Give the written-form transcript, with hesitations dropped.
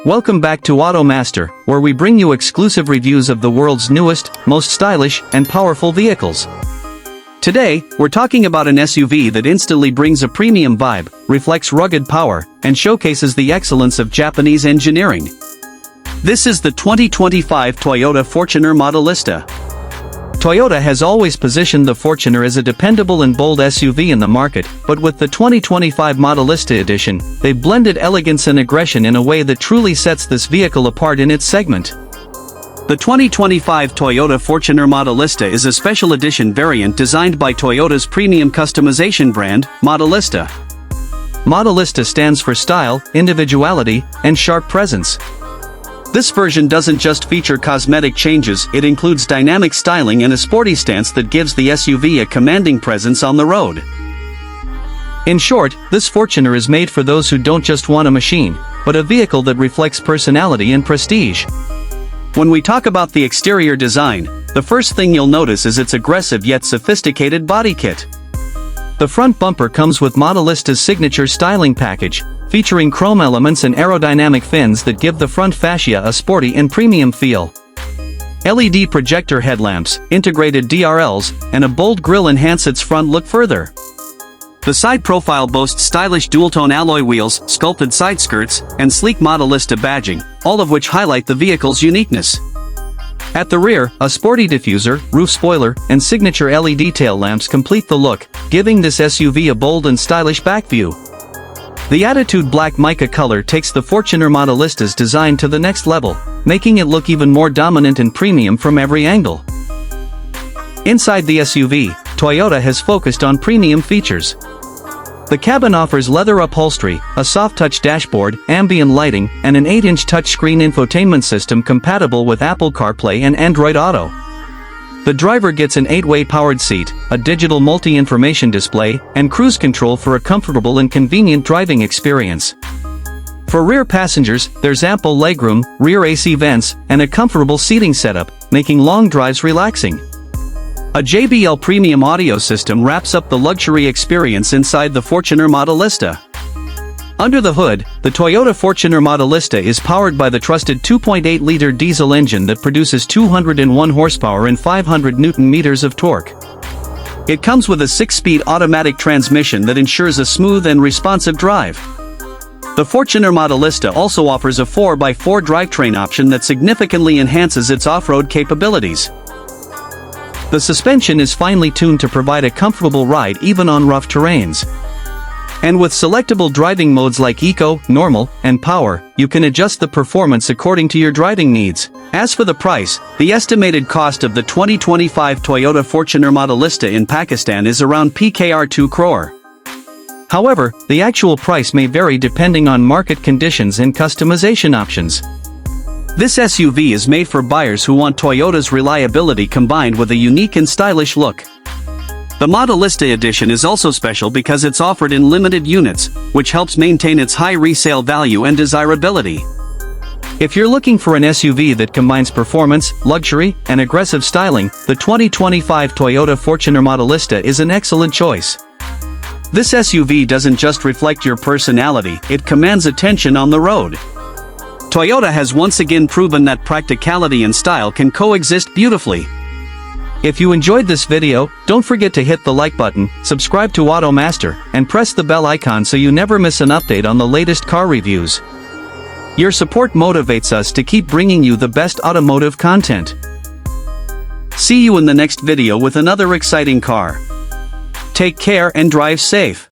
Welcome back to AutoMaster, where we bring you exclusive reviews of the world's newest, most stylish, and powerful vehicles. Today, we're talking about an SUV that instantly brings a premium vibe, reflects rugged power, and showcases the excellence of Japanese engineering. This is the 2025 Toyota Fortuner Modellista. Toyota has always positioned the Fortuner as a dependable and bold SUV in the market, but with the 2025 Modellista edition, they've blended elegance and aggression in a way that truly sets this vehicle apart in its segment. The 2025 Toyota Fortuner Modellista is a special edition variant designed by Toyota's premium customization brand, Modellista. Modellista stands for style, individuality, and sharp presence. This version doesn't just feature cosmetic changes, it includes dynamic styling and a sporty stance that gives the SUV a commanding presence on the road. In short, this Fortuner is made for those who don't just want a machine, but a vehicle that reflects personality and prestige. When we talk about the exterior design, the first thing you'll notice is its aggressive yet sophisticated body kit. The front bumper comes with Modellista's signature styling package, featuring chrome elements and aerodynamic fins that give the front fascia a sporty and premium feel. LED projector headlamps, integrated DRLs, and a bold grille enhance its front look further. The side profile boasts stylish dual-tone alloy wheels, sculpted side skirts, and sleek Modellista badging, all of which highlight the vehicle's uniqueness. At the rear, a sporty diffuser, roof spoiler, and signature LED tail lamps complete the look, giving this SUV a bold and stylish back view. The Attitude Black mica color takes the Fortuner Modellista's design to the next level, making it look even more dominant and premium from every angle. Inside the SUV, Toyota has focused on premium features. The cabin offers leather upholstery, a soft-touch dashboard, ambient lighting, and an 8-inch touchscreen infotainment system compatible with Apple CarPlay and Android Auto. The driver gets an 8-way powered seat, a digital multi-information display, and cruise control for a comfortable and convenient driving experience. For rear passengers, there's ample legroom, rear AC vents, and a comfortable seating setup, making long drives relaxing. A JBL premium audio system wraps up the luxury experience inside the Fortuner Modellista. Under the hood, the Toyota Fortuner Modellista is powered by the trusted 2.8-liter diesel engine that produces 201 horsepower and 500 Newton-meters of torque. It comes with a 6-speed automatic transmission that ensures a smooth and responsive drive. The Fortuner Modellista also offers a 4x4 drivetrain option that significantly enhances its off-road capabilities. The suspension is finely tuned to provide a comfortable ride even on rough terrains. And with selectable driving modes like Eco, Normal, and Power, you can adjust the performance according to your driving needs. As for the price, the estimated cost of the 2025 Toyota Fortuner Modellista in Pakistan is around Pkr 2 crore. However, the actual price may vary depending on market conditions and customization options. This SUV is made for buyers who want Toyota's reliability combined with a unique and stylish look. The Modellista edition is also special because it's offered in limited units, which helps maintain its high resale value and desirability. If you're looking for an SUV that combines performance, luxury, and aggressive styling, the 2025 Toyota Fortuner Modellista is an excellent choice. This SUV doesn't just reflect your personality, it commands attention on the road. Toyota has once again proven that practicality and style can coexist beautifully. If you enjoyed this video, don't forget to hit the like button, subscribe to AutoMaster, and press the bell icon so you never miss an update on the latest car reviews. Your support motivates us to keep bringing you the best automotive content. See you in the next video with another exciting car. Take care and drive safe.